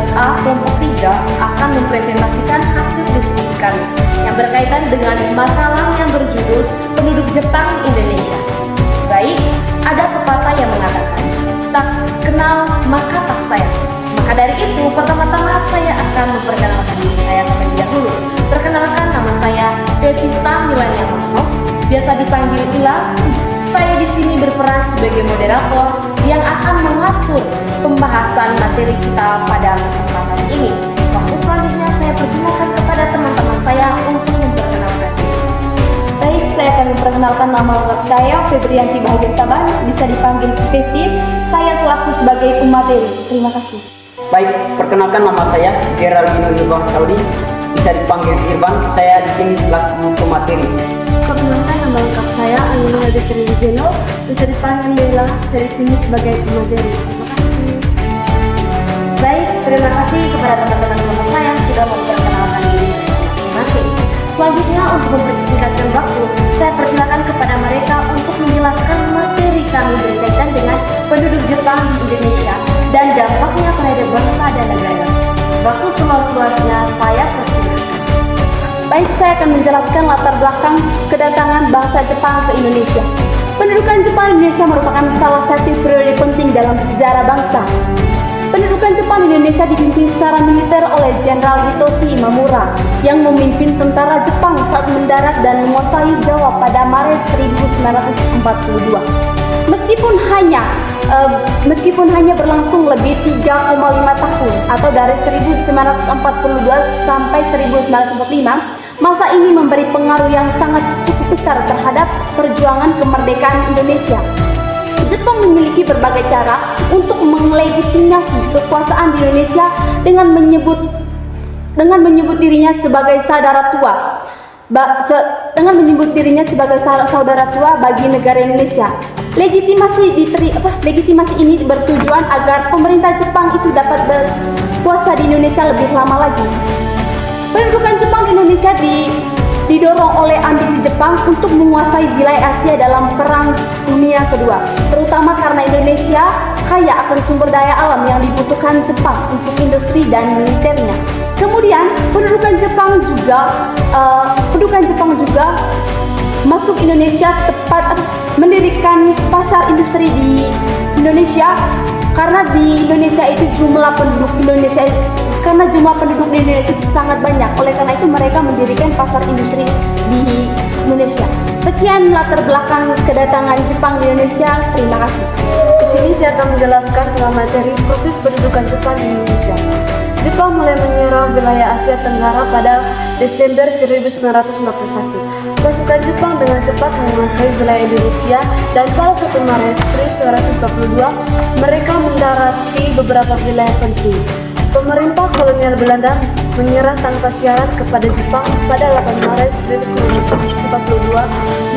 13A kelompok 3 akan mempresentasikan hasil diskusi kami yang berkaitan dengan makalah yang berjudul Penduduk Jepang Indonesia. Baik, ada pepatah yang mengatakan, tak kenal maka tak sayang. Maka dari itu, pertama-tama saya akan memperkenalkan diri saya terlebih dahulu. Perkenalkan, nama saya Devista Milania Mahno, biasa dipanggil Ila. Saya di sini berperan sebagai moderator yang akan mengatur pembahasan materi kita pada kesempatan ini. Waktu selanjutnya saya persilakan kepada teman-teman saya untuk memperkenalkan diri. Baik, saya akan memperkenalkan nama lengkap saya, Febrianti Bahagia Saban, bisa dipanggil Feti. Saya selaku sebagai pemateri. Terima kasih. Baik, perkenalkan nama saya Geraldino Irwan Saudi, bisa dipanggil Irban. Saya di sini selaku pemateri. Perkenalkan nama lengkap saya Angelina Desri Wijeno, bisa dipanggil Lela. Saya di sini sebagai pemateri. Terima kasih. Baik, terima kasih kepada teman-teman saya yang sudah memperkenalkan diri masing-masing. Selanjutnya, untuk mempersingkatkan waktu, saya persilakan kepada mereka untuk menjelaskan materi kami berkaitan dengan penduduk Jepang di Indonesia dan dampaknya pada bangsa dan negara. Waktu seluas-luasnya saya persilakan. Baik, saya akan menjelaskan latar belakang kedatangan bangsa Jepang ke Indonesia. Pendudukan Jepang di Indonesia merupakan salah satu periode penting dalam sejarah bangsa. Pendudukan Jepang di Indonesia dipimpin secara militer oleh Jenderal Hitoshi Imamura yang memimpin tentara Jepang saat mendarat dan menguasai Jawa pada Maret 1942. Meskipun hanya berlangsung lebih 3,5 tahun atau dari 1942 sampai 1945, masa ini memberi pengaruh yang sangat cukup besar terhadap perjuangan kemerdekaan Indonesia. Jepang memiliki berbagai cara untuk melegitimasi kekuasaan di Indonesia dengan menyebut dirinya sebagai saudara tua. Saudara tua bagi negara Indonesia. Legitimasi ini bertujuan agar pemerintah Jepang itu dapat berkuasa di Indonesia lebih lama lagi. Pendudukan Jepang di Indonesia didorong oleh ambisi Jepang untuk menguasai wilayah Asia dalam Perang Dunia Kedua, terutama karena Indonesia kaya akan sumber daya alam yang dibutuhkan Jepang untuk industri dan militernya. Kemudian pendudukan Jepang juga masuk Indonesia tepat mendirikan pasar industri di Indonesia karena di Indonesia itu jumlah penduduk di Indonesia itu sangat banyak. Oleh karena itu mereka mendirikan pasar industri di Indonesia. Sekian latar belakang kedatangan Jepang di Indonesia. Terima kasih. Di sini saya akan menjelaskan tentang materi proses pendudukan Jepang di Indonesia. Jepang mulai menyerang wilayah Asia Tenggara pada Desember 1941. Pasukan Jepang dengan cepat menguasai wilayah Indonesia dan pada 1 Maret 1942 mereka mendarati beberapa wilayah penting. Pemerintah kolonial Belanda menyerah tanpa syarat kepada Jepang pada 8 Maret 1942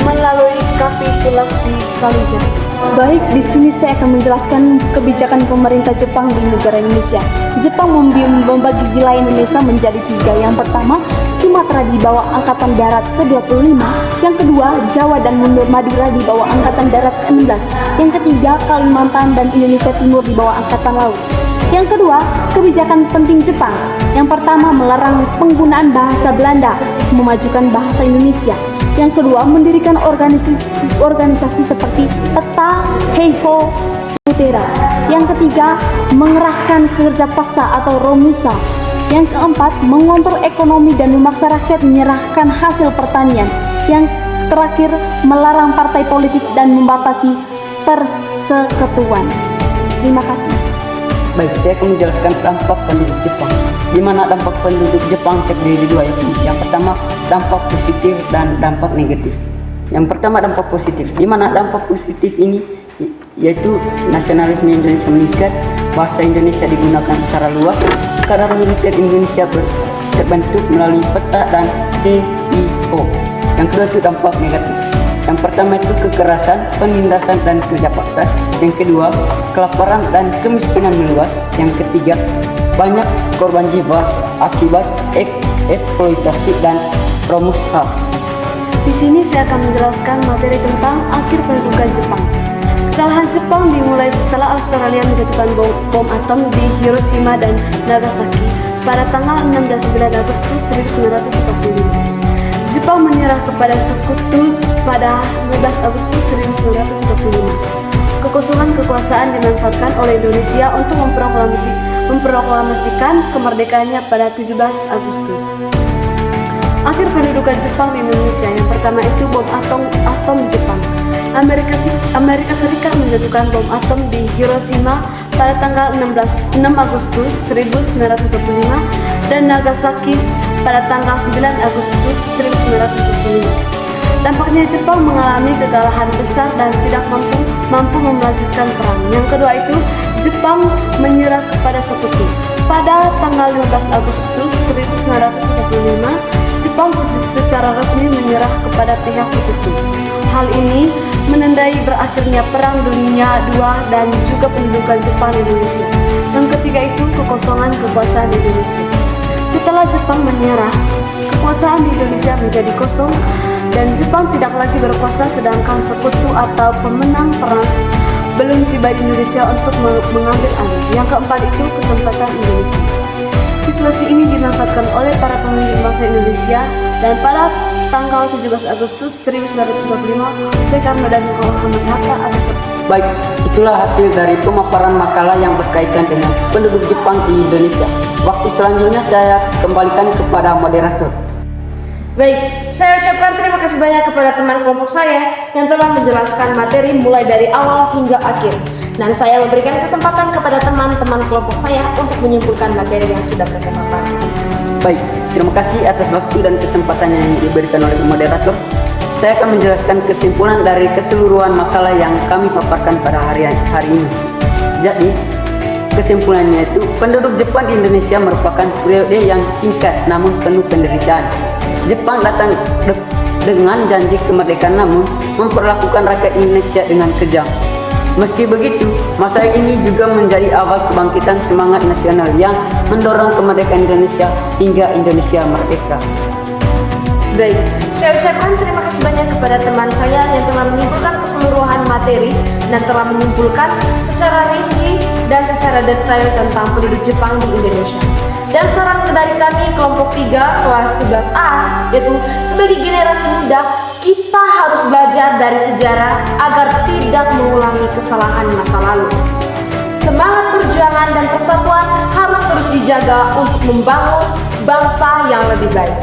melalui kapitulasi Fallujah. Baik, di sini saya akan menjelaskan kebijakan pemerintah Jepang di negara Indonesia. Jepang membagi wilayah Indonesia menjadi 3. Yang pertama, Sumatera di bawah Angkatan Darat ke-25. Yang kedua, Jawa dan Madura di bawah Angkatan Darat ke-16. Yang ketiga, Kalimantan dan Indonesia Timur di bawah Angkatan Laut. Yang kedua, kebijakan penting Jepang. Yang pertama, melarang penggunaan bahasa Belanda, memajukan bahasa Indonesia. Yang kedua, mendirikan organisasi seperti PETA, Heiho, Putera. Yang ketiga, mengerahkan kerja paksa atau Romusa. Yang keempat, mengontrol ekonomi dan memaksa rakyat menyerahkan hasil pertanian. Yang terakhir, melarang partai politik dan membatasi persekutuan. Terima kasih. Baik, saya akan menjelaskan dampak penduduk Jepang. Di mana dampak penduduk Jepang terdiri dua, yaitu yang pertama dampak positif dan dampak negatif. Yang pertama dampak positif, di mana dampak positif ini yaitu nasionalisme Indonesia meningkat, bahasa Indonesia digunakan secara luas, kader militer Indonesia terbentuk melalui PETA dan EIO. Yang kedua itu dampak negatif. Yang pertama itu kekerasan, penindasan dan kerja paksa. Yang kedua, kelaparan dan kemiskinan meluas. Yang ketiga, banyak korban jiwa akibat eksploitasi dan Romusa. Di sini saya akan menjelaskan materi tentang akhir pendudukan Jepang. Kekalahan Jepang dimulai setelah Australia menjatuhkan bom atom di Hiroshima dan Nagasaki pada tanggal 16 Agustus 1945. Jepang menyerah kepada sekutu pada 15 Agustus 1945. Kekosongan kekuasaan dimanfaatkan oleh Indonesia untuk memproklamasikan kemerdekaannya pada 17 Agustus. Akhir pendudukan Jepang di Indonesia, yang pertama itu bom atom di Jepang. Amerika Serikat menjatuhkan bom atom di Hiroshima pada tanggal 6 Agustus 1945 dan Nagasaki pada tanggal 9 Agustus 1945. Dampaknya Jepang mengalami kekalahan besar dan tidak mampu melanjutkan perang. Yang kedua itu Jepang menyerah kepada sekutu. Pada tanggal 15 Agustus 1945, Jepang secara resmi menyerah kepada pihak sekutu. Hal ini menandai berakhirnya Perang Dunia II dan juga pendudukan Jepang di Indonesia. Yang ketiga itu kekosongan kekuasaan di Indonesia. Setelah Jepang menyerah, kekuasaan di Indonesia menjadi kosong dan Jepang tidak lagi berkuasa, sedangkan sekutu atau pemenang perang belum tiba di Indonesia untuk mengambil alih. Yang keempat itu kesempatan Indonesia. Situasi ini dimanfaatkan oleh para pemimpin bangsa Indonesia dan pada tanggal 17 Agustus 1945 Soekarno dan Muhammad Hatta atas. Baik, itulah hasil dari pemaparan makalah yang berkaitan dengan penduduk Jepang di Indonesia. Waktu selanjutnya saya kembalikan kepada moderator. Baik, saya ucapkan terima kasih banyak kepada teman kelompok saya yang telah menjelaskan materi mulai dari awal hingga akhir. Dan saya memberikan kesempatan kepada teman-teman kelompok saya untuk menyimpulkan materi yang sudah mereka paparkan. Baik, terima kasih atas waktu dan kesempatannya yang diberikan oleh moderator. Saya akan menjelaskan kesimpulan dari keseluruhan makalah yang kami paparkan pada hari ini. Jadi, kesimpulannya itu penduduk Jepang di Indonesia merupakan periode yang singkat namun penuh penderitaan. Jepang datang dengan janji kemerdekaan namun memperlakukan rakyat Indonesia dengan kejam. Meski begitu, masa ini juga menjadi awal kebangkitan semangat nasional yang mendorong kemerdekaan Indonesia hingga Indonesia merdeka. Baik, saya ucapkan terima kasih banyak kepada teman saya yang telah menyimpulkan keseluruhan materi dan telah menyimpulkan secara rinci dan secara detail tentang penduduk Jepang di Indonesia. Dan saran dari kami kelompok 3 kelas 11A yaitu sebagai generasi muda kita harus belajar dari sejarah agar tidak mengulangi kesalahan masa lalu. Semangat perjuangan dan persatuan harus terus dijaga untuk membangun bangsa yang lebih baik.